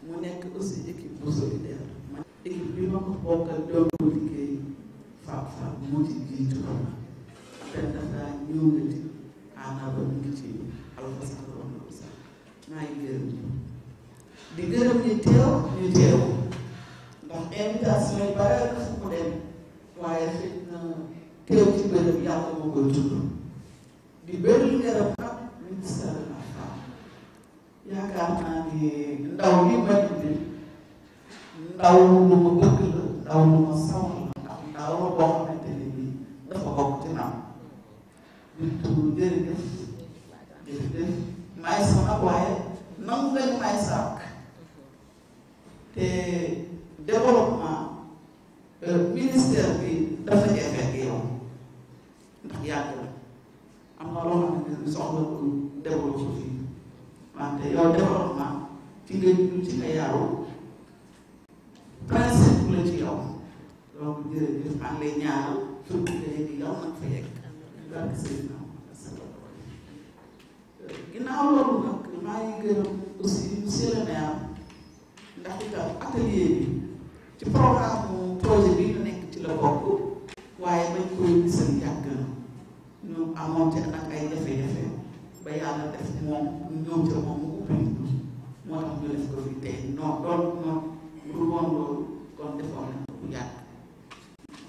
mu nekk aussi équipe bu solidaire. équipe bi ma ko bokkal doon ko liggéey Fap moo ci jiitu benn dafa ñëw na ci ànaba mu ngi ci Alpha sax wax na ko sax maa ngi gërëm di gërëm ñu teew ndax invitation yi bare na fu mu dem waaye xëy na teew ci bërëb yàlla moo koy tudd di bëri gërëm nag ministère de la femme yaakaar naa ni ndaw li ma indi ndaw lu ma bëgg la ndaw lu ma sawar la ndax ndaw la boo xamante ne bii dafa bokk ci nam di tudd jërëjëf may sama waaye nangu lañu may sàkk te développement ministère bi dafa cee fekk yow ndax yàgg la am na loo xamante ne soxla ko développé fii wante yow développement ci nga jur ci nga yaru principe la ci yow donc jërëjëf maa ngi lay ñaanal surtout que léegi yow nag fa yegg barke Seydina ginnaaw loolu nag maa ngi gërëm aussi monsieur le maire ndax itam atelier bi ci programme projet bi ñu nekk ci la bokk waaye bañ koy gisal yàgg na ñu amoon te nag ay jafe-jafe ba yàlla def moom ñoom ca moom mu ubbi moo tax ñu def ko fi tey non doon non lu woon loolu kon defoon nañ ko bu yàgg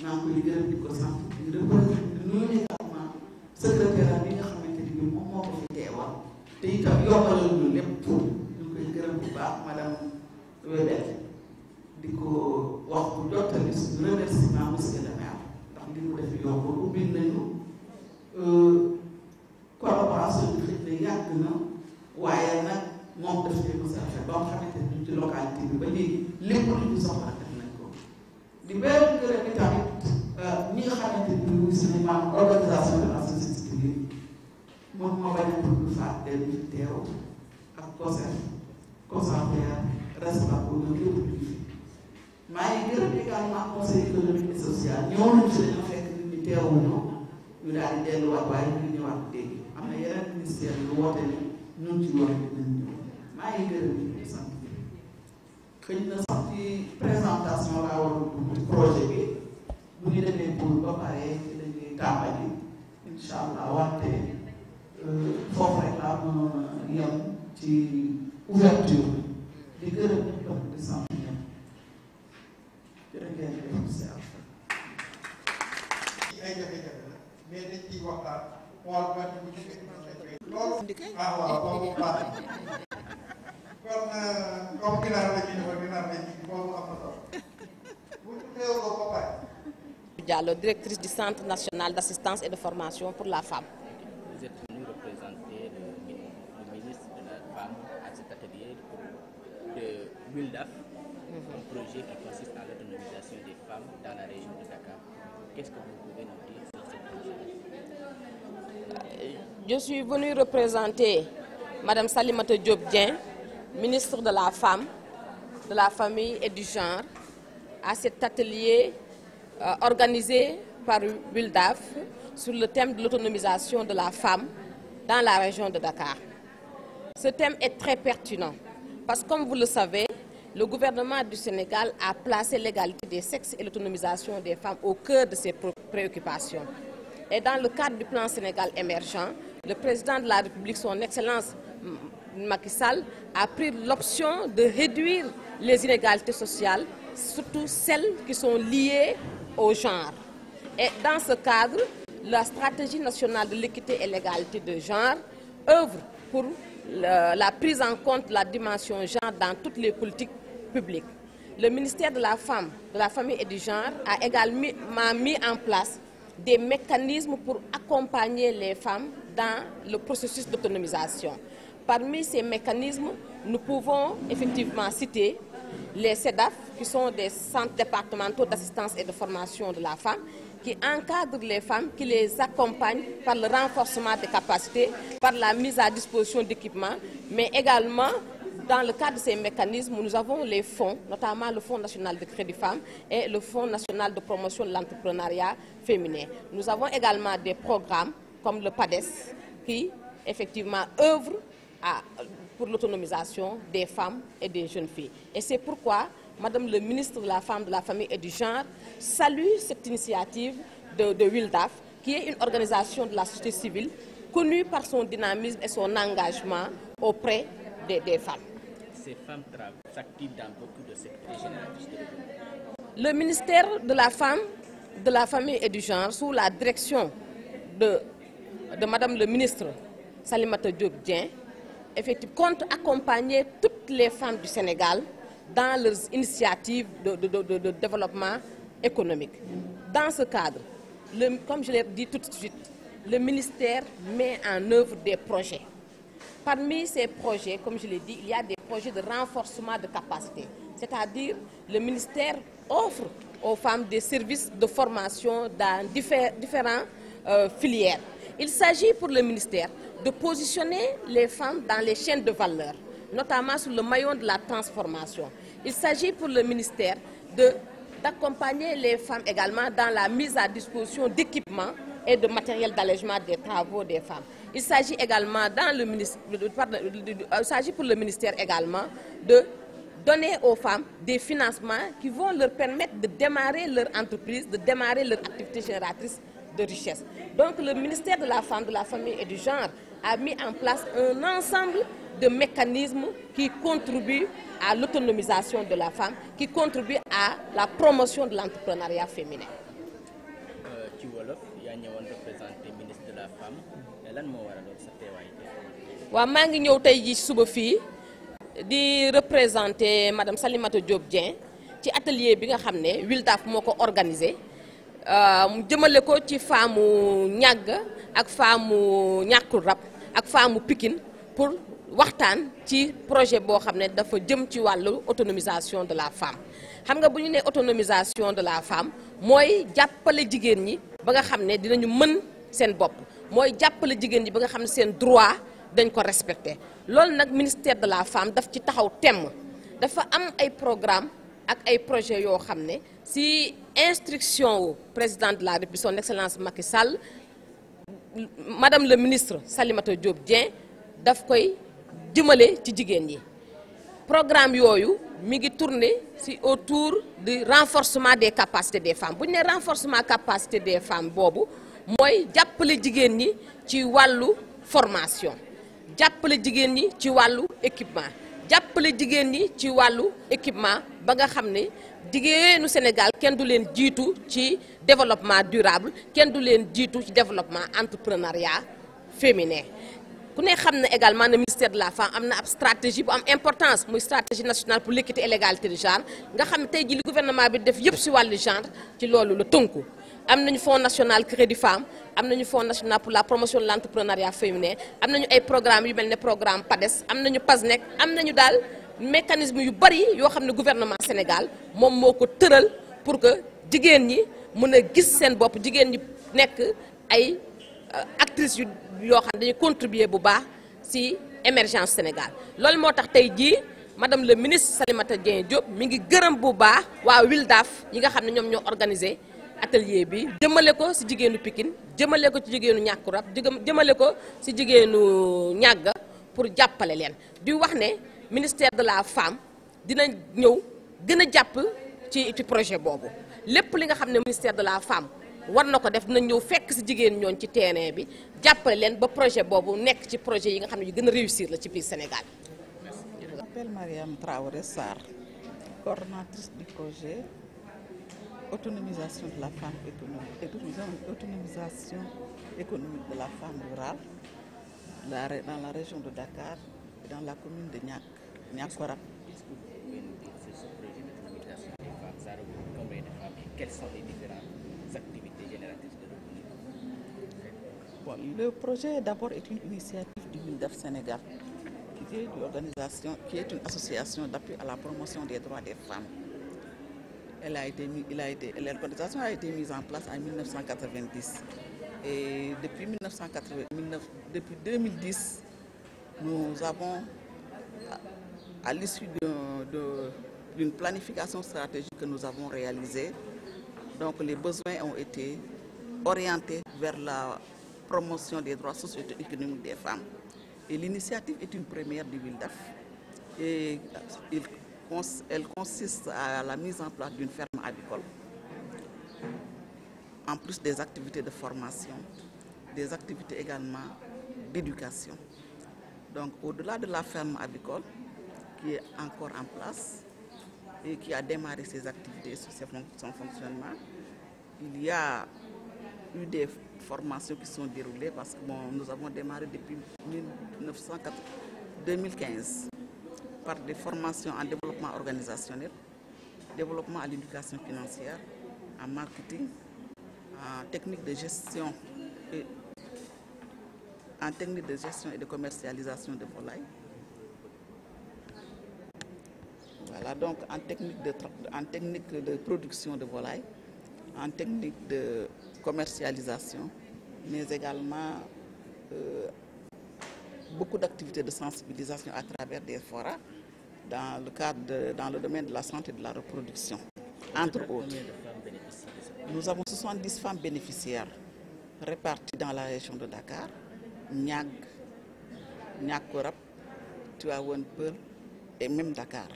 maa ngi koy gërëm di ko sant di remercier nuyu également secrétaire bi nga xamante ni moom moo ko fi teewal te itam yombalal ñu lépp ñu koy gërëm bu baax madame Wébet di ko wax bu jottali suñu remerciement monsieur le maire ndax li mu def yombul ubbi nañu collaboration bi xëy na yàgg na waaye nag moom daf cee mos a affaire ba nga xamante ni ci localité bi ba léegi lépp lu ñu soxla def nañ ko di benn gërëm bi tamit ñi nga xamante ni ñu ngi suñu maanaam organisation de la société civile moom moo bañ a bëgg fàtte ñu fi teew ak COSAPER respect pour le lépp lu fi maa ngi gërëm également conseil économique et social ñëw nañ si dañoo fekk nit ñi teewuñu ñu daal di delluwaat waaye ñu ngi ñëwaat léegi am na yeneen ministère yu woote ni ñun ci loolu dinañ ñëw maa ngi gërëm di sant xëy na sax ci présentation laa war a dugg ci projet bi bu ñu demee pour ba pare ci dañuy tàmbali incha allah wante foofu rek laa mën a yem ci ouverture di gërëm ñëpp di sant ñëpp jërë ngeen jëf si Alpha. ay jafe-jafe la mais dañ ciy waxtaan xool ba bu ñu loolu waaw boobu baax kon comme ginaar la ñuy defar ginaar la ñuy boobu am na solo bu ñu teewloo ba pare. Diallo, directrice du Centre national d'assistance et de formation pour la femme. Vous êtes venu représenter le ministre de la Femme à cet atelier de WILDAF, un projet qui consiste à l'autonomisation des femmes dans la région de Dakar. Qu'est-ce que vous pouvez nous dire sur ce projet? Je suis venue représenter Madame Salimata Diop Dieng, ministre de la Femme, de la Famille et du Genre, à cet atelier organisé par WILDAF sur le thème de l'autonomisation de la femme dans la région de Dakar. Ce thème est très pertinent parce que, comme vous le savez, le gouvernement du Sénégal a placé l'égalité des sexes et l'autonomisation des femmes au cœur de ses préoccupations. Et dans le cadre du plan Sénégal émergent, le président de la République, son Excellence Macky Sall, a pris l'option de réduire les inégalités sociales, surtout celles qui sont liées au genre. Et dans ce cadre, la stratégie nationale de l'équité et l'égalité de genre œuvre pour la prise en compte de la dimension genre dans toutes les politiques publiques. Le ministère de la Femme, de la Famille et du Genre a également mis en place des mécanismes pour accompagner les femmes dans le processus d'autonomisation. Parmi ces mécanismes, nous pouvons effectivement citer les CEDAF, qui sont des centres départementaux d'assistance et de formation de la femme, qui encadrent les femmes, qui les accompagnent par le renforcement des capacités, par la mise à disposition d'équipements, mais également, dans le cadre de ces mécanismes, nous avons les fonds, notamment le Fonds national de crédit femmes et le Fonds national de promotion de l'entrepreneuriat féminin. Nous avons également des programmes comme le PADES, qui effectivement œuvrent pour l'autonomisation des femmes et des jeunes filles. Et c'est pourquoi Madame le ministre de la Femme, de la Famille et du Genre salue cette initiative de WILDAF, qui est une organisation de la société civile connue par son dynamisme et son engagement auprès des femmes. Ces femmes s'activent dans beaucoup de secteurs généralistes de l'économie. Le ministère de la Femme, de la Famille et du Genre, sous la direction de Madame le ministre Salimata Diop Dieng, effectivement, compte accompagner toutes les femmes du Sénégal dans leurs initiatives de développement économique. Dans ce cadre, comme je l'ai dit tout de suite, le ministère met en œuvre des projets. Parmi ces projets, comme je l'ai dit, il y a des projets de renforcement de capacité. C'est-à-dire, le ministère offre aux femmes des services de formation dans différentes filières. Il s'agit pour le ministère de positionner les femmes dans les chaînes de valeur, notamment sur le maillon de la transformation. Il s'agit pour le ministère d'accompagner les femmes également dans la mise à disposition d'équipements et de matériel d'allègement des travaux des femmes. Il s'agit également pour le ministère également de donner aux femmes des financements qui vont leur permettre de démarrer leur entreprise, de démarrer leur activité génératrice de richesse. Donc le ministère de la Femme, de la Famille et du Genre a mis en place un ensemble de mécanismes qui contribuent à l'autonomisation de la femme, qui contribuent à la promotion de l'entrepreneuriat féminin. Ci wolof yaa ñëwoon représenté ministre de la Femme lan moo waraloon sa teewaay? waaw maa ngi ñëw tey jii suba fii di représenter madame Salimata Diop Dieng ci atelier bi nga xam ne WILDAF moo ko organisé jëmale ko ci femme ñàgg ak femme ñàkkul rab ak femme Pikine pour waxtaan ci projet boo xam ne dafa jëm ci wàllu autonomisation de la femme. xam nga bu ñu nee autonomisation de la femme mooy jàppale jigéen ñi ba nga xam ne dinañu mën seen bopp, mooy jàppale jigéen ñi ba nga xam ne seen droit dañ ko respecté. loolu nag ministère de la femme daf ci taxaw temm, dafa am ay programme ak ay projet yoo xam ne si instruction wu président de la République son excellence Macky Sall, madame le ministre Salimata Diop Dieng daf koy jëmale ci jigéen ñi. programme yooyu mi ngi tourner autour du renforcement des capacités des femmes. bu ñu nee renforcement capacité des femmes boobu mooy jàppale jigéen ñi ci wàllu formation, jàppale jigéen ñi ci wàllu équipement, jàppale jigéen ñi ci wàllu équipement ba nga xam ne jigéenu Sénégal kenn du leen jiitu ci développement durable, kenn du leen jiitu ci développement entrepreneuriat féminin. ku ne xam na également ne ministère de la Femme am na ab stratégie bu am importance, muy stratégie nationale pour l'équité et l'égalité de genre nga xam ne tey jii li gouvernement bi def yëpp ci wàllu genre ci loolu la tënku. am nañu fonds national crédit femme, am nañu fonds national pour la promotion de l'entrepreneuriat féminin, am nañu ay programmes yu mel ne programme PADES, am nañu PASNEC, am nañu daal mécanisme yu bari yoo xam ne gouvernement Sénégal moom moo ko tëral pour que jigéen ñi mën a gis seen bopp, jigéen ñi nekk ay actrices yoo xam ne dañuy contribuer bu baax ci émergence Sénégal. loolu moo tax tey jii madame le ministre Salimata Diop mi ngi gërëm bu baax waa WILDAF yi nga xam ne ñoom ñoo organisé atelier bi, jëmale ko ci jigéenu Pikine, jëmale ko ci jigéenu ñàkku rab, jëmale ko ci jigéenu ñàgga pour jàppale leen. di wax ne ministère de la Femme dina ñëw gën a jàpp ci projet boobu. lépp li nga xam ne ministère de la Femme war na ko def dina ñëw fekk ci jigéen ñoon ci terrain bi jàppale leen ba projet boobu nekk ci projet yi nga xam ne yu gën a réussir la ci biir Sénégal. Je m'appelle Mariam Traoré Sarr, coordonnatrice du projet autonomisation de la femme économique, autonomisation économique de la femme rurale dans la région de Dakar et dans la commune de Niakoulrab. Qu'est-ce que vous pouvez nous dire sur ce projet d'autonomisation des femmes? Ça regroupe combien de femmes et quelles sont les différentes activités génératrices de revenus? Bon, le projet d'abord est une initiative du WILDAF Sénégal, qui est une association d'appui à la promotion des droits des femmes. L'organisation a été mise en place en 1990 et depuis 2010, nous avons, à l'issue d'une planification stratégique que nous avons réalisée, donc les besoins ont été orientés vers la promotion des droits socio-économiques des femmes. Et l'initiative est une première du WILDAF et elle consiste à la mise en place d'une ferme avicole, en plus des activités de formation, des activités également d'éducation. Donc au-delà de la ferme avicole qui est encore en place et qui a démarré ses activités et son fonctionnement, il y a eu des formations qui sont déroulées parce que nous avons démarré depuis 2015 par des formations en développement organisationnel, développement à l'éducation financière, en marketing, en technique de gestion et de commercialisation de volailles. Voilà, donc en technique de production de volailles, en technique de commercialisation, mais également beaucoup d'activités de sensibilisation à travers des forats dans le domaine de la santé et de la reproduction, entre autres. Nous avons 70 femmes bénéficiaires réparties dans la région de Dakar, Niag, Korap, Tivaouane Peulh et même Dakar.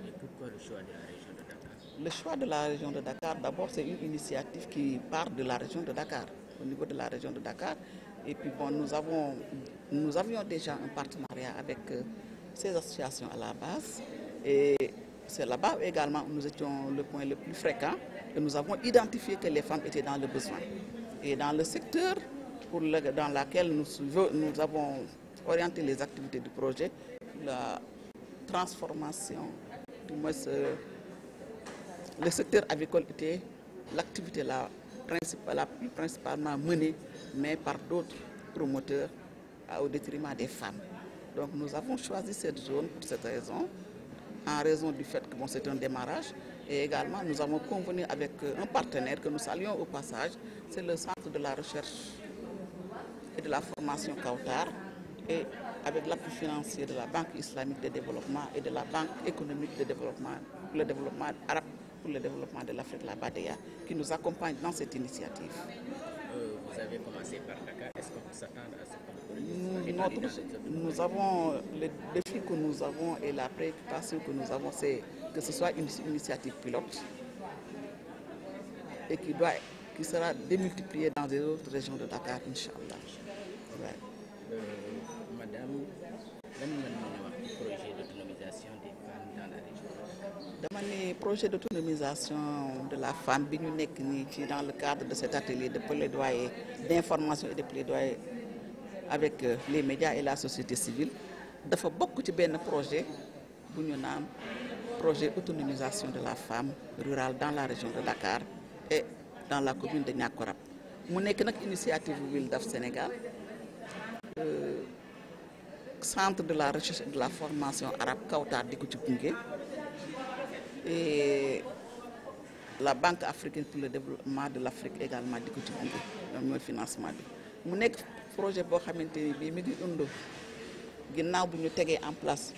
Et pourquoi le choix de la région de Dakar? Le choix de la région de Dakar, d'abord, c'est une initiative qui part de la région de Dakar, au niveau de la région de Dakar. Et puis bon, nous avions déjà un partenariat avec ces associations à la base. Et c'est là-bas également où nous étions le point le plus fréquent. Et nous avons identifié que les femmes étaient dans le besoin. Et dans le secteur dans lequel nous avons orienté les activités du projet, la transformation, du moins le secteur avicole était l'activité principalement menée, mais par d'autres promoteurs au détriment des femmes. Donc nous avons choisi cette zone pour cette raison, en raison du fait que c'est un démarrage. Et également, nous avons convenu avec un partenaire que nous saluons au passage, c'est le Centre de la recherche et de la formation Kautar, et avec l'appui financier de la Banque islamique de développement et de la Banque économique de développement, pour le développement arabe, pour le développement de l'Afrique, la BADEA, qui nous accompagne dans cette initiative. Vous avez commencé par Dakar, est-ce qu'on peut s'attendre à ce qu'on nous avons, le défi que nous avons et la préoccupation que nous avons, c'est que ce soit une initiative pilote et qui sera démultipliée dans les autres régions de Dakar, Inch'Allah. Ouais. Madame, le projet d'autonomisation des femmes dans la région? Le projet d'autonomisation de la femme, dans le cadre de cet atelier de plaidoyer, d'information et de plaidoyer avec les médias et la société civile, il faut beaucoup de projets pour projet d'autonomisation de la femme rurale dans la région de Dakar et dans la commune de Niakorap. Nous avons une initiative WILDAF Sénégal, Centre de la recherche et de la formation arabe Kautar di Koutibungé, et la Banque africaine pour le développement de l'Afrique également di Koutibungé, le financement. Nous avons un projet qui est en place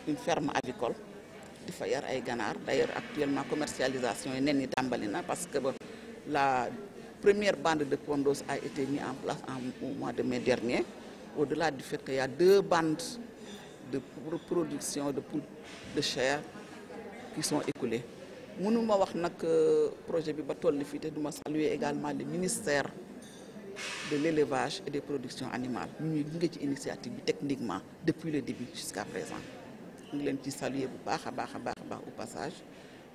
une ferme avicole. D'ailleurs, actuellement, commercialisation est née parce que la première bande de pondos a été mise en place au mois de mai dernier. Au-delà du fait qu'il y a 2 bandes de production de poules de chair qui sont écoulées. Je veux dire que le projet de saluer également le ministère de l'élevage et des productions animales. Nous avons une initiative techniquement depuis le début jusqu'à présent. Nous avons salué au passage.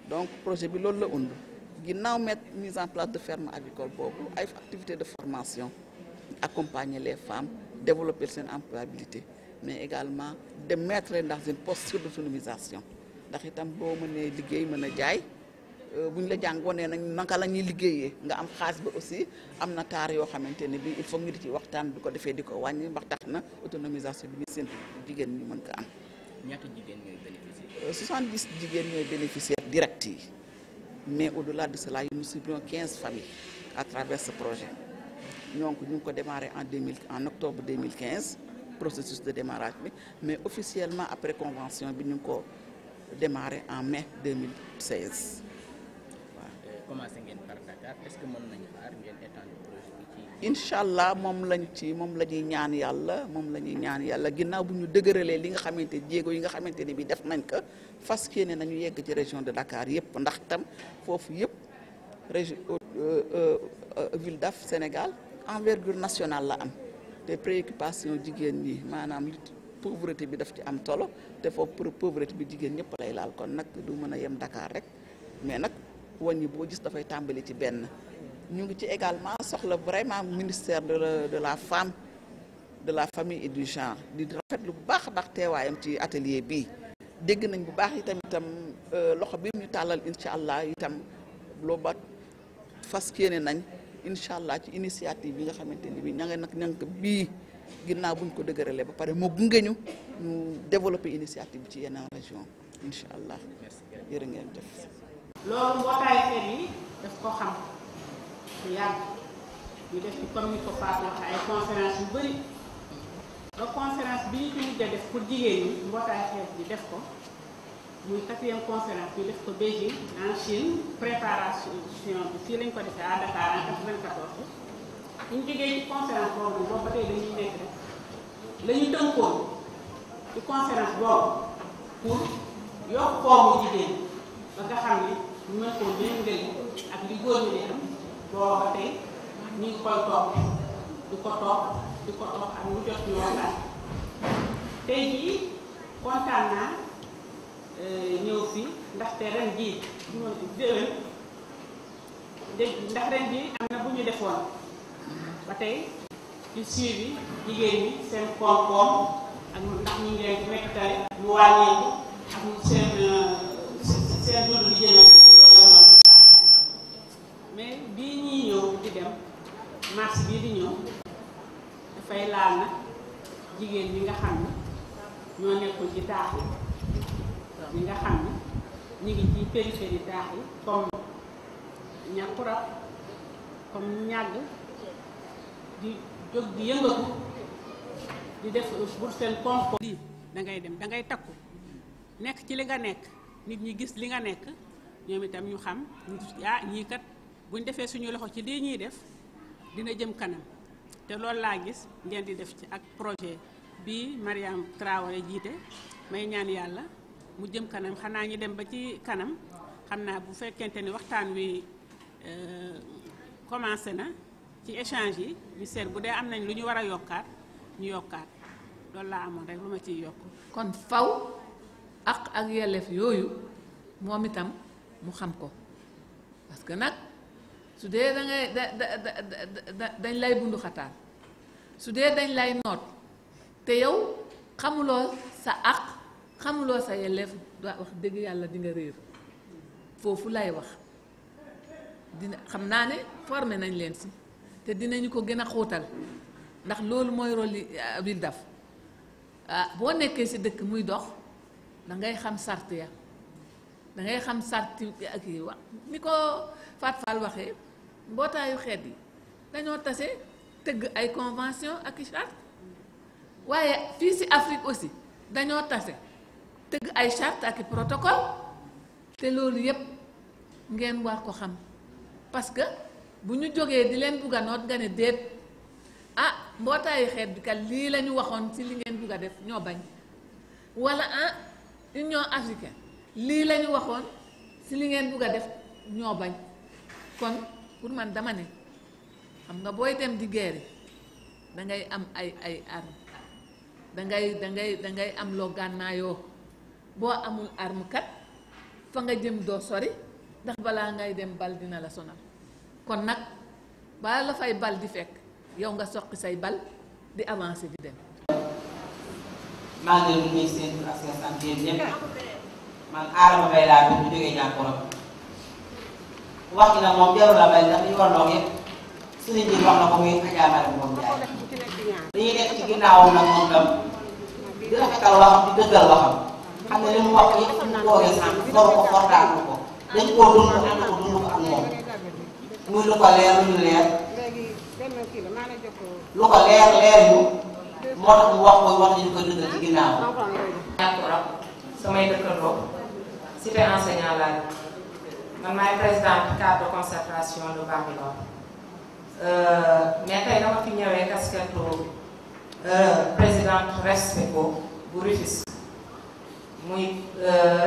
Donc, le projet est là. Nous avons mis en place de ferme avicole, activités de formation, accompagner les femmes, développer leur employabilité, mais également de mettre dans une posture d'autonomisation. Ndax itam boo mënee liggéey mën a jaay buñ la jàngoonee nañ naka la ñuy liggéeyee nga am xaalis ba aussi am na taar yoo xamante ne bii il faut ñu di ci waxtaan bi ko defee di ko wàññi ndax tax na autonomisation bi ñu séntu jigéen ñi mën ko am. ñaata jigéen ñooy bénéficier? 70 jigéen ñooy bénéficiaires directs yi, mais au-delà de cela nous ciblons 15 familles à travers ce projet. Donc nous avons démarré en octobre 2015, processus de démarrage, mais officiellement après convention, nous avons démarré en mai 2016. Commencé par Dakar, est-ce que vous pouvez étendre le projet incha allah moom la ñuy ñaan yàlla ginnaaw bu ñu dëgëralee li nga xamante jéego yi nga xamante ne bi def nañ ko fas yéene nañu yegg ci région de Dakar yëpp ndax tam foofu yëpp région ville d'Af Sénégal envergure nationale la am te préoccupation jigéen ñi maanaam pauvreté bi daf ci am tolo te foofu pauvreté bi jigéen ñëpp lay laal kon nag du mën a yem Dakar rek mais nag wàññi boo gis dafay tàmbali ci benn. ñu ngi ci également soxla vraiment ministère de la femme de la famille et du genre di rafetlu bu baax a baax teewaayam ci atelier bii dégg nañ bu baax itam loxo bi ñu tàllal incha allah itam loo ba fas yéene nañ incha allah ci initiative bi nga xamante ni bi ña nga bii ginnaaw buñ ko dëgëralee ba pare moo gunge ñu développer initiative bi ci yeneen région incha allah jërë ngeen jëf. loolu mbootaay xeet yi daf ko xam. bu yàgg ñu def ci comme ni ko Fatou waxee ay conférence yu bëri ba conférence bi ñu ci mujj a def pour jigéen ñi mbootaay xeet bi def ko muy 4e conférence ñu def ko Beijing en Chine préparation bi fii lañ ko defee à Dakar en 94 bu ñu jógee ci conférence boobu ba tey dañuy nekk rek la ñu tënkoon ci conférence boobu pour yokk koomu jigéen ba nga xam ne ñu mën koo méngale ak li góor ñi di am boo ba tey ñu ngi koy topp di ko topp ak mu jot ñu waxtaan tey jii kontaan naa ñëw fii ndaxte ren jii ndax ren jii am na bu ñu defoon ba tey ci suivi jigéen ñi seen koom-koom ak ndax ñu ngi leen di mettale mu wàññeeku ak seen dund di jënd mais bii ñuy ñëw di dem mars bii di ñëw dafay laal nag jigéen ñi nga xam ne ñoo nekkul ci taax yi ñi nga xam ne ñu ngi ci périphérie taax yi comme ñàkkurab comme ñàgg di jóg di yëngatu di def pour seen koom-koom. lii da ngay dem da ngay takku nekk ci li nga nekk nit ñi gis li nga nekk ñoom itam ñu xam ñii kat buñ defee suñu loxo ci lii ñuy def dina jëm kanam te loolu laa gis ngeen di def ci ak projet bii Mariam Traoré jiite may ñaan yàlla mu jëm kanam xanaa ñu dem ba ci kanam xam naa bu fekkente ni waxtaan wi commencé na ci échange yi ñu seet bu dee am nañ lu ñu war a yokkaat ñu yokkaat loolu laa amoon rek lu ma ciy yokk. kon faw ak yelleef yooyu moom itam mu xam ko parce que nag su dee da ngay dañ lay bundu xataal su dee dañ lay noot te yow xamuloo sa àq xamuloo sa yelleef wax dëgg yàlla di nga réer foofu lay wax dina xam naa ne formé nañ leen si te dinañu ko gën a xóotal ndax loolu mooy rôle ville d'Af boo nekkee si dëkk muy dox da ngay xam sart ya da ngay xam sart ak yi wax ni ko Fatou Fall waxee mbootaayu xeet yi dañoo tase tëgg ay convention ak i charte waaye fii si Afrique aussi dañoo tase tëgg ay charte ak i protocole te loolu yépp ngeen war ko xam parce que bu ñu jógee di leen bugg a noot nga ne déet mbootaayu xeet bi kat lii la ñu waxoon ci li ngeen bugg a def ñoo bañ wala Union africaine lii la ñu waxoon ci li ngeen bugg a def ñoo bañ kon pour man dama ne xam nga booy dem di guerre dangay am ay arme dangay am loo gànnaayoo boo amul arme kat fa nga jëm doo sori ndax balaa ngay dem bal dina la sonal kon nag bala la fay bal di fekk yow nga soqi say bal di avancer di dem. maa ngi leen di nuyu seen tur ak seen sant yéen ñëpp man Adama Mbaye laa bi bu jógee Niakoulrab wax ji nag moom jarul la bay ndax li ñu war a wax yëpp suñu njiit wax na ko muy Adja Mariam moom Ndiaye dañuy nekk ci ginnaawam nag moom tam di rafetal waxam di dëggal waxam xam ne li mu wax yëpp suñu toogee sànq for ko fortaatu ko dañ koo dund ànd ko dund ko ak moom muy lu ko leer lu ñu leer lu ko leer leer yu moo tax mu wax ko wax ñu ko dëggal ci ginnaaw. Niakoulrab samay dëkkandoo cité enseignant laa man maay présidente cadre de concertation de Bambilor mais tey dama fi ñëwee casquette présidente RESPECO bu Rufisque muy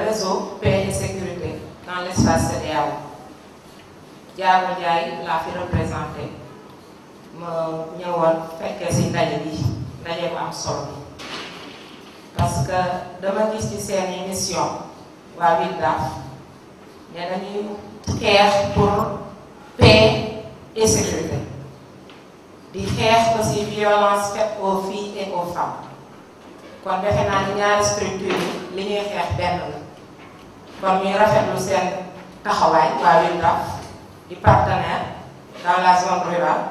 réseau paix et sécurité dans l'espace CEDEAO. Diago Ndiaye laa fi représenté ma ñëwoon fekkee si ndaje bi ndaje bu am solo bi parce que dama gis ci seen émission waa WILDAF ne dañuy xeex pour paix et sécurité di xeex aussi violence faite aux filles et aux femmes kon defe naa ni ñaari structure yi li ñuy xeex benn la kon ñuy rafetlu seen taxawaay waa WILDAF di partenaire dans la zone rurale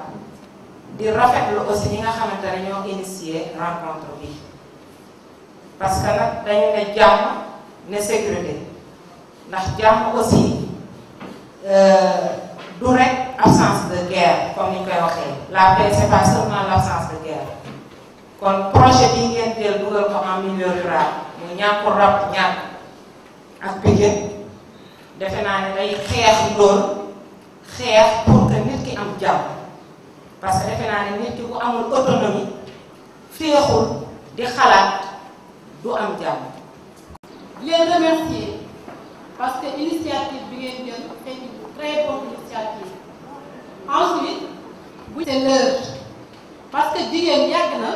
di rafetlu aussi ñi nga xamante ne ñoo initié rencontre bi parce que nag dañu ne jàmm ne sécurité ndax jàmm aussi du rek absence de guerre comme ni ñu koy waxee la paix c'est pas seulement l'absence de guerre kon projet bi ngeen jël dugal ko en milieu rural mu ñàkku rab ñàkk ak Pikine defe naa ne day xeex ndóol xeex pour que nit ki am jàmm parce que defe naa ne nit ki bu amul autonomie féexul di xalaat du am jàmm. leen remercier parce que initiative bi ngeen jël c'est une très bonne initiative. Ensuite bu c'est l'heure parce que jigéen yàgg na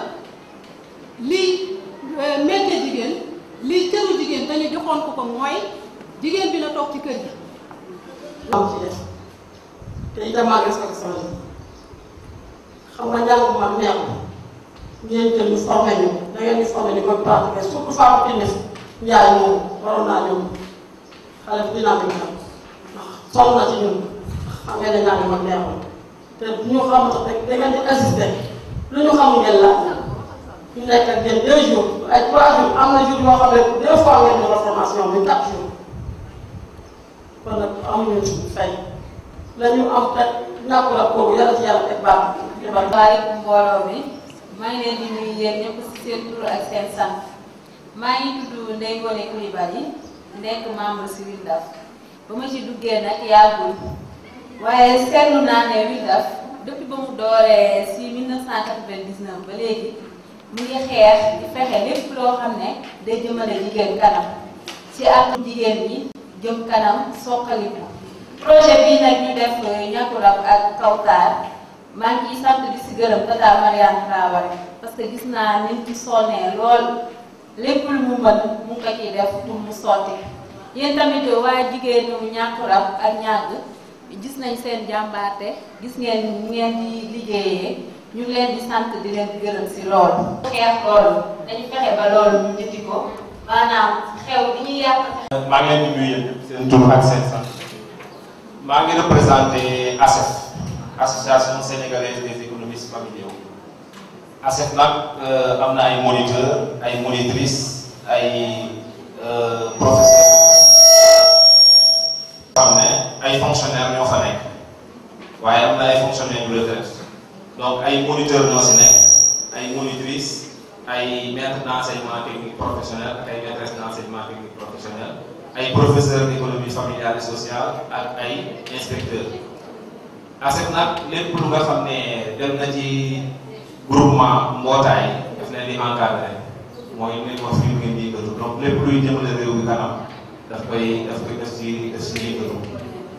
lii métier jigéen lii cëru jigéen dañu joxoon ko mooy jigéen bi na toog ci kër gi. am ci def te itam maa ngi respecté sama liggéey xam nga njàng man neexul ngeen jël ñu formé ñu da ngeen di formé ñu koy pratiquer surtout femme bi def njaay moom waroon naa ñëw xale bi dinaa ko ñëw ndax sonn na ci ñun xam ngeen ne njàng man neexul te ñu xam rek da ngeen di assister lu ñu xamul ngeen laaj ñu nekk ak yéen 2 jours ay 3 jours am na jour yoo xam ne 2 fois ngeen di formation bi 4 jours kon nag amuñu fay la ñu am kat ñàkk la boobu yàlla ci yàlla teg baax. asalaamaaleykum mbooloo mi maa ngi leen di nuyu yéen ñëpp ci seen tur ak seen sant maa ngi tudd Ndeye Ngoné Coulibaly nekk membre ci WILDAF ba ma ci duggee nag yàggul waaye seetlu naa ne WILDAF depuis ba mu dooree ci 1999 ba léegi mu ngi xeex di fexe lépp loo xam ne day jëmale jigéen kanam ci àdduna jigéen ñi jëm kanam soqaliku. projet bii nag ñu def ñàkku rab ak Kawtar maa ngi ciy sant di ci gërëm Tata Mariane Traoré parce que gis naa nit ci sonnee lool lépp lu mu mën mu ngi ko ciy def pour mu sotti yéen tamit waa jigéenu ñàkku rab ak ñàgg gis nañ seen jàmbaarte gis ngeen ngeen di liggéeyee ñu ngi leen di sant di leen gërëm ci loolu. xeex loolu dañu fexe ba loolu ñu jëndi ko maanaam xew bi ñuy yàq. maa ngi leen di nuyu yéen seen tur ak seen sant maa ngi représenté ASEF association sénégalaise des économistes familiaux ASEF nag am na ay moniteurs ay monitrices ay professeurs xam ne ay fonctionnaires ñoo fa nekk waaye am na ay fonctionnaires yu retraite donc ay moniteurs ñoo si nekk ay monitrices ay maîtres d'enseignement technique professionnel ak ay maîtresses d'enseignement technique professionnel ay professeurs d'économie familiale et sociale ak ay inspecteurs ASEF nag lépp lu nga xam ne dem na ci groupement mbootaay daf leen di encadré mooy li wax fi ngeen di yëngatu donc lépp luy jëmale réew mi kanam daf ci yëngatu.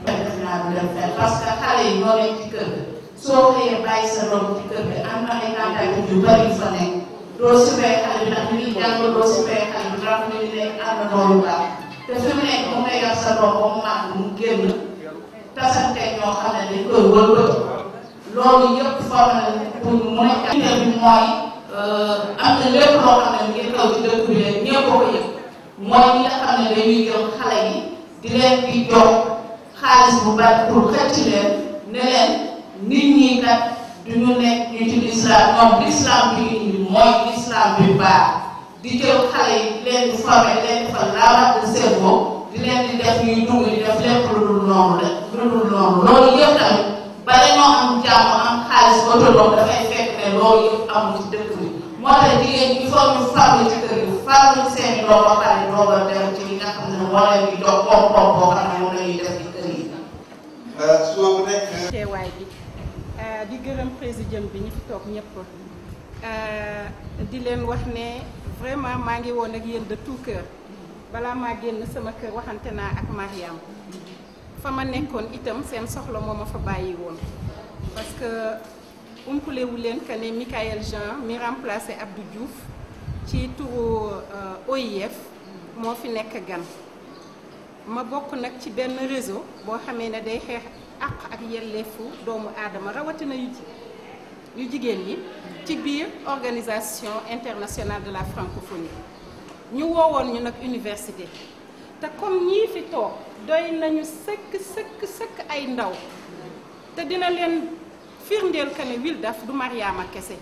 def naa du dem fenn parce que xale yi ñoo nekk ci kër gi soo xëyee bàyyi sa doom ci kër gi am na ay tàngaay yu bari yu fa nekk doo surveiller xale bi ndax ñu ngi jàng doo surveiller xale bi ndax ñu ngi nekk ànd doolu baax te fi mu nekk moom ngay yor sa doom ba mu màgg mu génn tasante ñoo xam ne dañ koy wëlbati loolu yëpp formé na pour mu nekk bi mooy am na lépp loo xam ne ngir kaw ci dëkk bi leen ñëpp ko yëg mooy ñi nga xam ne dañuy jël xale yi di leen di jox xaalis bu bari pour xëcc leen ne leen nit ñi kat duñu nekk ñu ci l'islam ñoom l'islam bi indi mooy l'islam bi baax di jël xale yi di leen di formé di leen defal lavage de cerveau di leen di def ñuy dugg di def lépp lu dul noonu rek lu dul noonu loolu yëpp tamit ba dañoo am jàmm am xaalis autonome dafay fekk ne loolu yëpp amul ci dëkk bi moo tax jigéen ñi foog ñu farlu ci kër gi farlu ci seen i doom ba pare doog a dem ci li nga xam ne moo leen di jox koom-koom boo xam ne moom la ñuy def ci kër yi. soo nekk. teewaay bi di gërëm présidium bi ñi fi toog ñëpp di leen wax ne vraiment maa ngi woon ak yéen de tout cœur balaa maa génn sama kër waxante naa ak Mariam fa ma nekkoon itam seen soxla moo ma fa bàyyi woon parce que umpalewu leen que ne Michaël Jean mi remplacé Abdou Diouf ci turu OIF moo fi nekk gan ma bokk nag ci benn réseau boo xamee ne day xeex ak yelleefu doomu aadama rawatina yu jigéen yi ci biir organisation internationale de la francophonie ñu woowoon ñu nag université te comme ñii fi toog doy nañu sëkk ay ndaw te dina leen firndeel que ne Wildaf du Mariama kese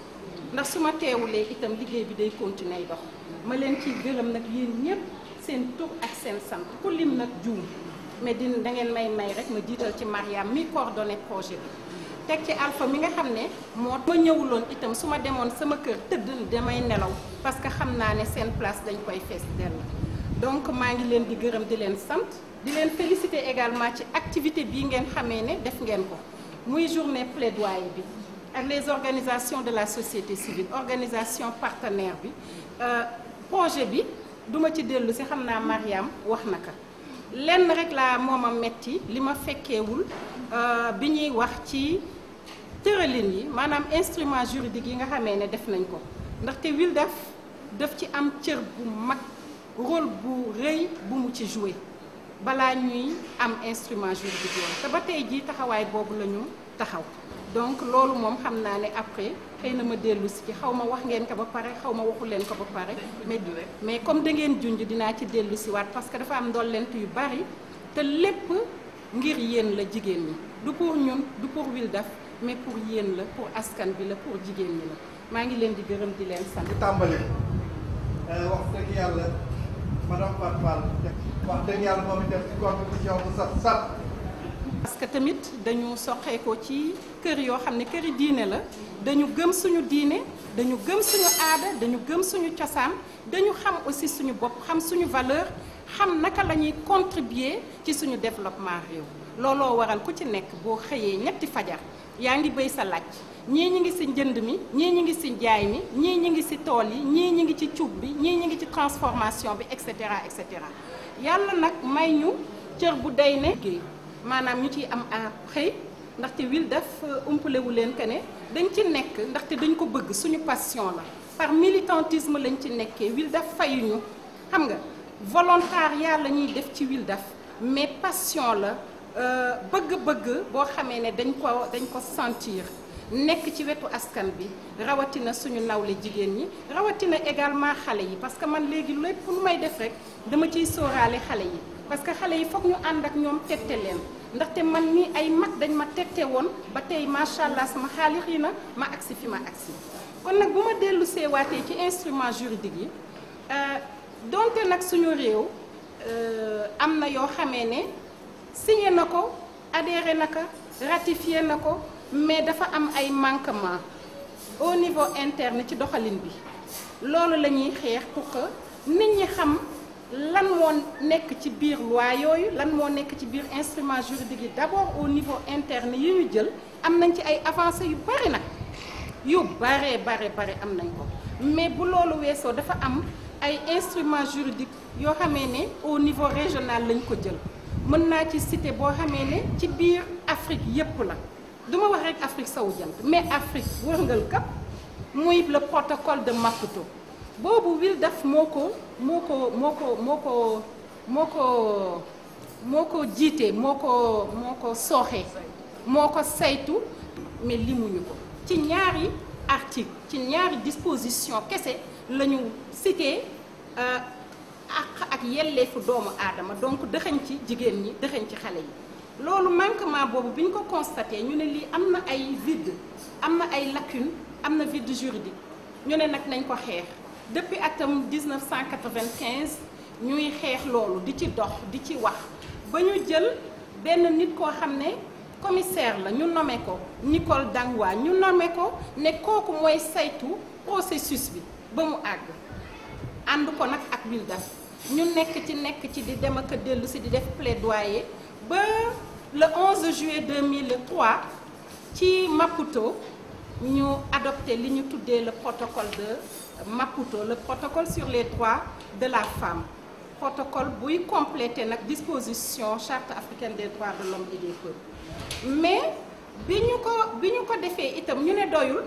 ndax su ma teewulee itam liggéey bi day continuer dox ma leen ciy gërëm nag yéen ñëpp seen tur ak seen sant ku lim nag juum mais da ngeen may rek ma jiital ci Mariam mi coordonné projet bi teg ci Alpha mi nga xam ne moo ma ñëwuloon itam su ma demoon sama kër tëdd damay nelaw parce que xam naa ne seen place dañ koy fees dell donc maa ngi leen di gërëm di leen sant di leen féliciter également ci activité bii ngeen xamee ne def ngeen ko muy journée plaidoyer bi ak les organisations de la société civile organisation partenaire bi projet bi duma ci dellu si xam naa Mariam wax na ko lenn rek laa moom a metti li ma fekkeewul bi ñuy wax ci tëralin yi maanaam instrument juridique yi nga xamee ne def nañ ko ndaxte Wildaf daf ci am cër bu mag rôle bu rëy bu mu ci joué balaa ñuy am instrument juridique yoon te ba tey jii taxawaay boobu la ñu taxaw donc loolu moom xam naa ne après xëy na ma dellu si ci xaw ma wax ngeen ko ba pare xaw ma waxu leen ko ba pare mais comme da ngeen junj dinaa ci dellu si waat parce que dafa am ndollent yu bari te lépp ngir yéen la jigéen ñi du pour ñun du pour Wildaf mais pour yéen la pour askan bi la pour jigéen ñi la maa ngi leen di gërëm di leen sant. di tàmbali wax dëgg yàlla madame Fatou Fall wax dëgg yàlla moom def ci contribution bu sax parce que tamit dañu soqeekoo ci kër yoo xam ne këri diine la dañu gëm suñu diine dañu gëm suñu aada dañu gëm suñu cosaan dañu xam aussi suñu bopp xam suñu valeur xam naka la ñuy contribuer ci suñu développement réew looloo waral ku ci nekk boo xëyee ñetti fajar yaa ngi béy sa laaj ñii ñi ngi ci njënd mi ñii ñi ngi ci jaay mi ñii ñi ngi ci tool yi ñii ñi ngi ci cuub bi ñii ñi ngi ci transformation bi et cetera et cetera yàlla nag may ñu cër bu day ne liggéey maanaam ñu ciy am xëy ndaxte Wildaf umpalewu leen que ne dañ ci nekk ndaxte dañ ko bëgg suñu passion la par militantisme lañ ci nekkee Wildaf fayuñu xam nga volontariat la ñuy def ci Wildaf mais passion la bëgg-bëgg boo xamee ne dañ ko sentir nekk ci wetu askan bi rawatina suñu nawle jigéen ñi rawatina également xale yi parce que man léegi lépp lu may def rek dama ciy sóoraale xale yi parce que xale yi foog ñu ànd ak ñoom tette leen ndaxte man mii ay mag dañ ma tette woon ba tey macha allah sama xaalis yi na ma agsi fi ma agsi kon nag bu ma dellu seewaatee ci instrument juridique yi donte nag suñu réew am na yoo xamee ne signé na ko adhéré na ko ratifié na ko mais dafa am ay manquements au niveau interne ci doxalin bi loolu la ñuy xeex pour que nit ñi xam lan moo nekk ci biir loi yooyu lan moo nekk ci biir instrument juridique yi d'abord au niveau interne yi ñu jël am nañ ci ay avancées yu bari nag yu bare am nañ ko mais bu loolu weesoo dafa am ay instruments juridiques yoo xamee ne au niveau régional lañ ko jël mën naa ci citer boo xamee ne ci biir Afrique yépp la duma wax rek Afrique sowu jant mais Afrique wërngal këpp muy le protocole de Maputo boobu Wildaf moo ko jiite moo ko sooxee moo ko saytu mais limuñu ko ci ñaari article ci ñaari disposition kese la ñu cité ak yelleefu doomu aadama donc dëxañ ci jigéen ñi dëxañ ci xale yi loolu manquement boobu bi ñu ko constaté ñu ne lii am na ay vide am na ay lacune am na vide juridique ñu ne nag nañ ko xeex depuis atam 1995 ñuy xeex loolu di ci dox di ci wax ba ñu jël benn nit koo xam ne commissaire la ñu nommé ko Nicole Dangwa ñu nommé ko ne kooku mooy saytu processus bi ba mu àgg ànd ko nag ak Wildaf ñu nekk ci di dem ak a dellu si di def plaidoyer ba le 11 juillet 2003 ci Maputo ñu adopté li ñu tuddee le protocole de Maputo, le protocole sur les droits de la femme, protocole buy compléter nag disposition charte africaine des droits de l'homme et des peuples. Mais bi ñu ko defee itam ñu ne doyul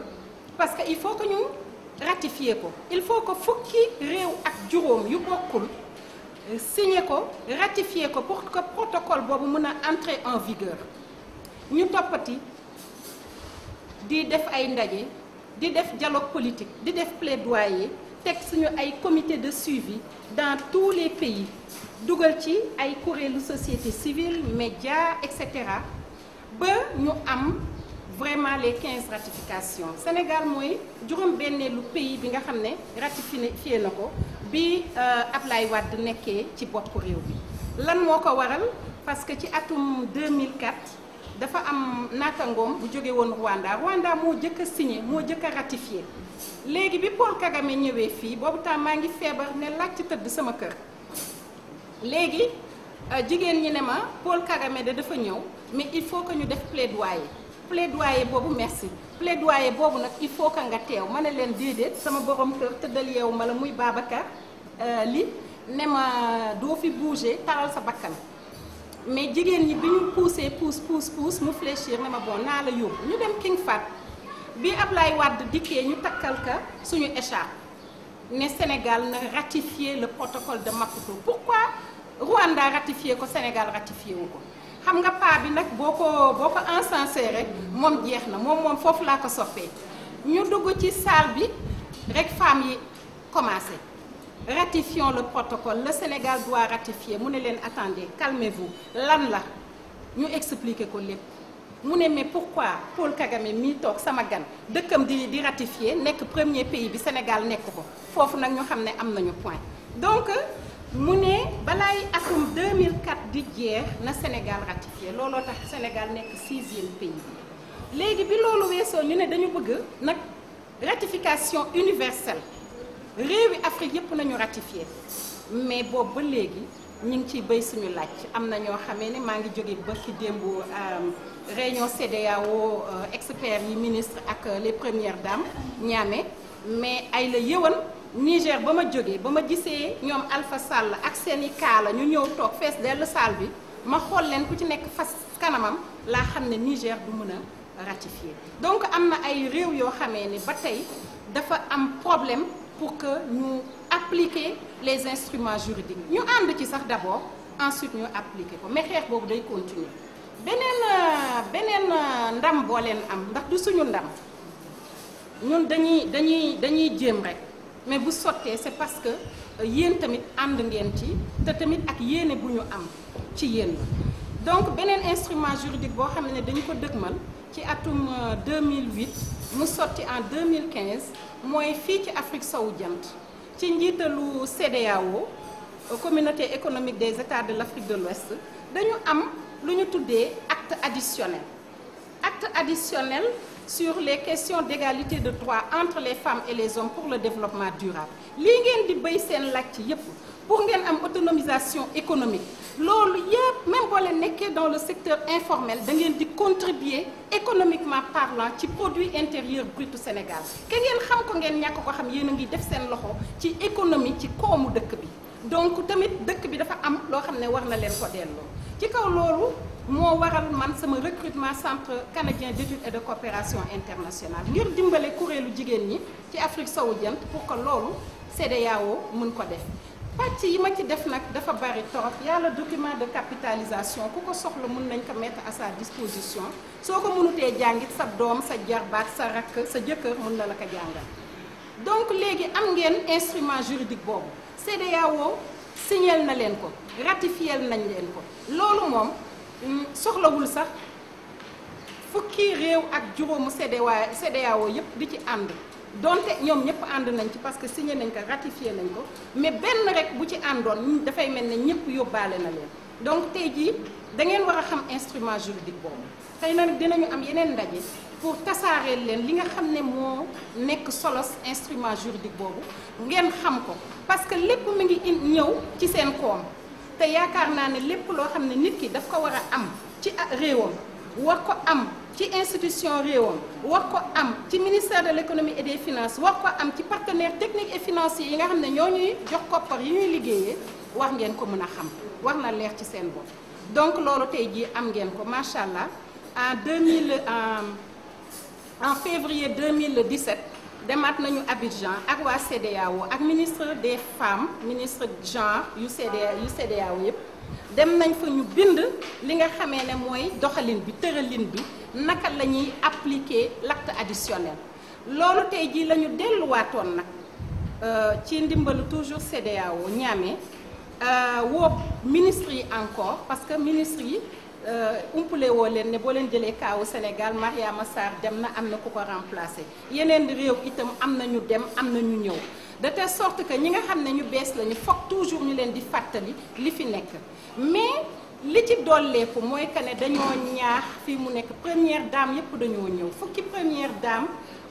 parce que il faut que ñu ratifier ko, il faut que fukki réew ak juróom yu bokkul signé ko ratifier ko pour que protocole boobu mën a entrer en vigueur. ñu toppati di def ay ndaje, di def dialogue politique, di def plaidoyer, teg suñu ay comité de suivi dans tous les pays, dugal ci ay kuréelu société civile, médias, etc. ba ñu am vraiment les 15 ratifications. Sénégal mooy juróom-benneelu pays bi nga xam ne ratifié na ko bi Ablaye Wade nekkee ci bopp réew bi. lan moo ko waral parce que ci atum 2004 dafa am naatangoom bu jóge woon Rwanda moo jëkk a signé moo jëkk a ratifié. léegi bi Paul Kagame ñëwee fii boobu tam maa ngi feebar ne laaj ci tëdd sama kër léegi jigéen ñi ne ma Paul Kagame dafa ñëw mais il faut que ñu def plaidoyer boobu merci plaidoyer boobu nag il faut que nga teew ma ne leen déedéet sama borom kër tëddal yeewu ma la muy Babacar li ne ma doo fi bouger taral sa bakkan mais jigéen ñi bi ñu poussé pousse mu fléchir ne ma bon naa la yóbbu ñu dem King Fahd bi Ablaye Wade dikkee ñu takkal ka suñu écharpe ne Sénégal na ratifier le protocole de Maputo. Pourquoi Rwanda ratifié ko Sénégal ratifié wu ko xam nga paa bi nag boo ko encensé rek moom jeex na moom foofu laa ko soppee ñu dugg ci salle bi rek femmes yi commencé ratifions le protocole, le Sénégal doit ratifier mu ne leen attendez calmez-vous lan la ñu expliquer ko lépp mu ne mais pourquoi Paul Kagame mii toog sama gan dëkkam di ratifier nekk premier pays bi Sénégal nekk ko foofu nag ñu xam ne am nañu point. Donc mu ne balaay atum 2004 di jeex na Sénégal ratifié looloo tax Sénégal nekk 6e pays bi léegi bi loolu weesoo ñu ne dañu bëgg nag ratification universelle réewi Afrique yëpp nañu ratifié mais boobu ba léegi ñu ngi ciy béy suñu laaj am na ñoo xamee ne maa ngi jóge ba ci démbu réunion CEDEAO experts yi ministre ak les premières dames Niamey mais ay la yëwan Niger ba ma jógee ba ma gisee ñoom Alpha Sall ak seeni kaala ñu ñëw toog fees dell salle bi ma xool leen ku ci nekk fas kanamam laa xam ne Niger du mën a ratifier. Donc am na ay réew yoo xamee ne ba tey dafa am problème pour que ñu appliquer les instruments juridiques ñu ànd ci sax d'abord ensuite ñu appliquer ko mais xeex boobu day continuer. beneen ndam boo leen am ndax du suñu ndam ñun dañuy jéem rek. mais bu sottee c'est parce que yéen tamit ànd ngeen ci te tamit ak yéene bu ñu am ci yéen la donc beneen instrument juridique boo xam ne dañu ko dëgmal ci atum 2008 mu sotti en 2015 mooy fii ci Afrique sowu jant ci njiitalu CEDEAO communauté économique des États de l'Afrique de l'Ouest dañu am lu ñu tuddee acte additionnel sur les questions d'égalité de droits entre les femmes et les hommes pour le développement durable lii ngeen di béy seen laaj ci yépp pour ngeen am autonomisation économique loolu yépp même boo leen nekkee dans le secteur informel da ngeen di contribuer économiquement parlant ci produit intérieur brut Sénégal ke ngeen xam ko ngeen ñàkk ko xam yéen a ngi def seen loxo ci économie ci koomu dëkk bi donc tamit dëkk bi dafa am loo xam ne war na leen ko delloo ci kaw loolu moo waral man sama recrutement centre canadien d'études et de coopération internationale ngir dimbale kuréelu jigéen ñi ci Afrique sowu jant pour que loolu CEDEAO mën ko def pàcc yi ma ci def nag dafa bari torop yàlla document de capitalisation ku ko soxla mën nañ ko mettre à sa disposition soo ko mënutee jàngit sa doom sa jarbaat sa rakk sa jëkkër mën na la ko jàngal donc léegi am ngeen instrument juridique boobu CEDEAO signel na leen ko ratifiel nañ leen ko loolu moom soxlawul sax fukki réew ak juróomu CEDEAO yëpp di ci ànd donte ñoom ñëpp ànd nañ ci parce que signé nañ ko ratifié nañ ko mais benn rek bu ci àndoon dafay mel ne ñëpp yóbbaale na leen donc tey jii da ngeen war a xam instrument juridique boobu tey nag dinañu am yeneen ndaje pour tasaareel leen li nga xam ne moo nekk solos instrument juridique boobu ngeen xam ko parce que lépp mi ngi ñëw ci seen koom te yaakaar naa ne lépp loo xam ne nit ki daf ko war a am ci réewam war ko am ci institution réewam war ko am ci ministère de l'économie et des finances war ko am ci partenaires techniques et financiers yi nga xam ne ñoo ñuy jox koppar yi ñuy liggéeyee war ngeen ko mën a xam war na leer ci seen bopp. donc loolu tey jii am ngeen ko macha allah en février 2017 demaat nañu Abidjan ak waa CEDEAO ak ministre des femmes ministre genre yu CEDEAO yëpp dem nañ fa ñu bind li nga xamee ne mooy doxalin bi tëralin bi naka la ñuy appliquer l'acte additionnel. loolu tey jii la ñu delluwaatoon nag ci ndimbalu toujours CEDEAO ñaamee woo ministre yi encore parce que ministre yi umpule woo leen ne boo leen jëlee kaawu Sénégal Mariama Sarr dem na am na ku ko remplacer yeneen réew itam am na ñu dem am na ñu ñëw de telle sorte que ñi nga xam ne ñu bees lañu foog toujours ñu leen di fàttali li fi nekk mais li ci dolleeku mooy que ne dañoo ñaax fii mu nekk première dame yépp dañoo ñëw fukki première dame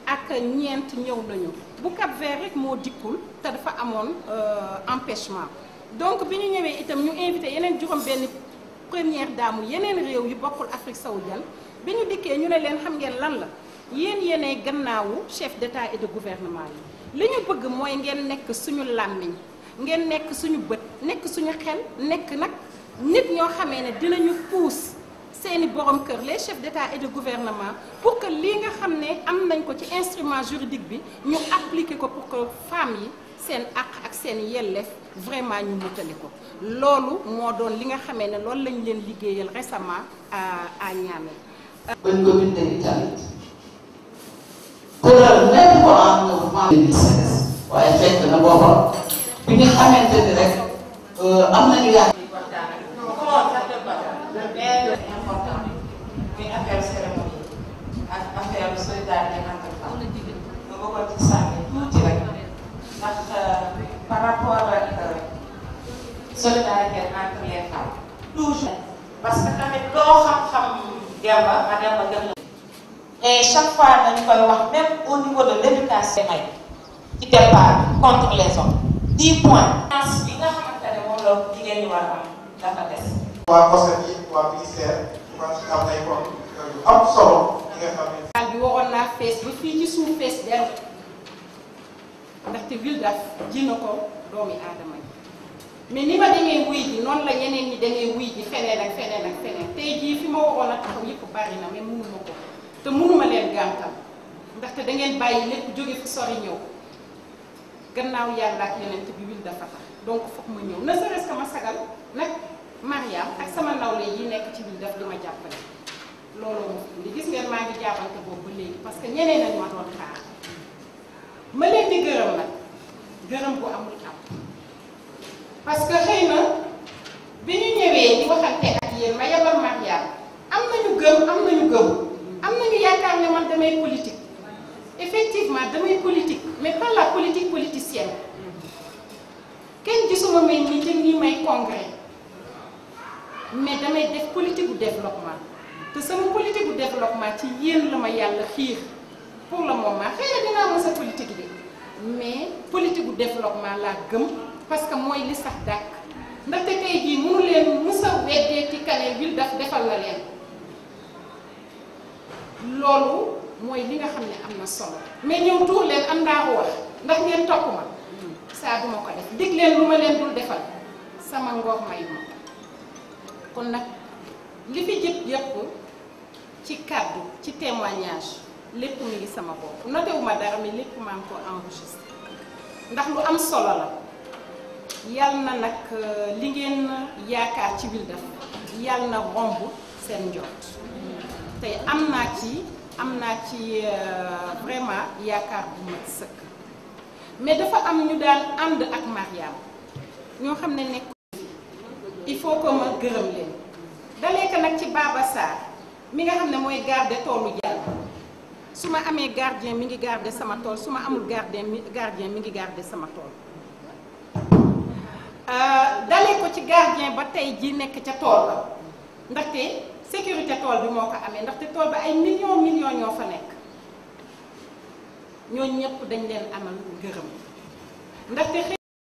ak ñeent ñëw nañu bu Cap-Vert rek moo dikkul te dafa amoon empêchement donc bi ñu ñëwee itam ñu invité yeneen juróom benn première dame yeneen réew yu bokkul Afrique sowu-jant bi ñu dikkee ñu ne leen xam ngeen lan la yéenay gannaawu chef d'état et de gouvernement yi li ñu bëgg mooy ngeen nekk suñu làmmiñ ngeen nekk suñu bët nekk suñu xel nekk nag nit ñoo xamee ne dinañu pousse seeni borom kër les chefs d'état et de gouvernement pour que lii nga xam ne am nañ ko ci instrument juridique bi ñu appliquer ko pour que femmes yi seen àq ak seen yelleef vraiment ñu mutali ko loolu moo doon li nga xamee ne loolu lañ leen liggéeyal récemment à Niamey. bañ ko bindee tamit tëral même ko en œuvre 2016 waaye fekk na booba bi nga xamante ni rek am nañu yaakaar. important muy affaire cérémonie ak affaire solidarité entre femmes nga bëggoon ci sànni tuuti rek ndax par rapport ak solidarité entre les femmes toujours parce que tamit loo xam-xam Demba ma Demba gën la et chaque fois dañu koy wax même au niveau de l'éducation may ci départ contre les hommes 10 points bi nga xamante ne moom la jigéen ñi war am dafa des. waa COSEF yi waa ministère am nay kon am solo li nga xam ne. daal bi waroon naa fees ba fii ci suuf fees dell ndaxte Wildaf ji na ko doomi aadama yi mais ni ma demee wuy ji noonu la ñeneen ñi demee wuy ji feneen ak feneen ak feneen tey jii fi ma waroon a taxaw yëpp bari na mais mënuma ko te mënuma leen gàntal ndaxte da ngeen bàyyi lépp jóge fi sori ñëw gannaaw yàlla ak yeneen bi Wildaf a tax donc foog ma ñëw ne serait-ce que ma sagal nag Mariam ak sama nawle yi nekk ci Wildaf di ma jàppale looloo ma fi indi gis ngeen maa ngi jaabante boobu ba léegi parce que ñeneen nañ ma doon xaar ma leen di gërëm nag gërëm bu amul am parce que xëy na bi ñu ñëwee di waxante ak yéen ma yabal Mariam am nañu gëm am nañu gëm am nañu yaakaar ne man damay politique effectivement damay politique mais pas la politique politicienne kenn gisuma may meeting ni may congrès mais damay def politique bu développement te sama politique bu développement ci yéen la ma yàlla xiir pour le moment xëy na dinaa mës a politique bi mais politique bu développement laa gëm parce que mooy li sax dàkk ndaxte tey jii mënu leen mës a weddee ci kaneen Wildaf defal na leen loolu mooy li nga xam ne am na solo mais ñëw tuur leen am naa ko wax ndax ngeen topp ma saa duma ko def dig leen lu ma leen dul defal sama ngor may ma kon nag li fi jëpp yëpp ci kàddu ci témoignage lépp mi ngi sama bopp notewuma dara mais lépp maa ngi ko enregistré ndax lu am solo la yal na nag li ngeen yaakaar ci Wildaf yal na romb seen njort tey am naa ci vraiment yaakaar bu mat sëkk mais dafa am ñu daan ànd ak Mariam ñoo xam ne nekk il faut que ma gërëm leen dalee ko nag ci Baba Sarr mi nga xam ne mooy garder toolu jàll su ma amee gardien mi ngi garder sama tool su ma amul gardien mi ngi garder sama tool dalee ko ci gardien ba tey ji nekk ca tool ba ndaxte sécurité tool bi moo ko amee ndaxte tool ba ay millions ñoo fa nekk ñooñu ñëpp dañ leen amal gërëm ndaxte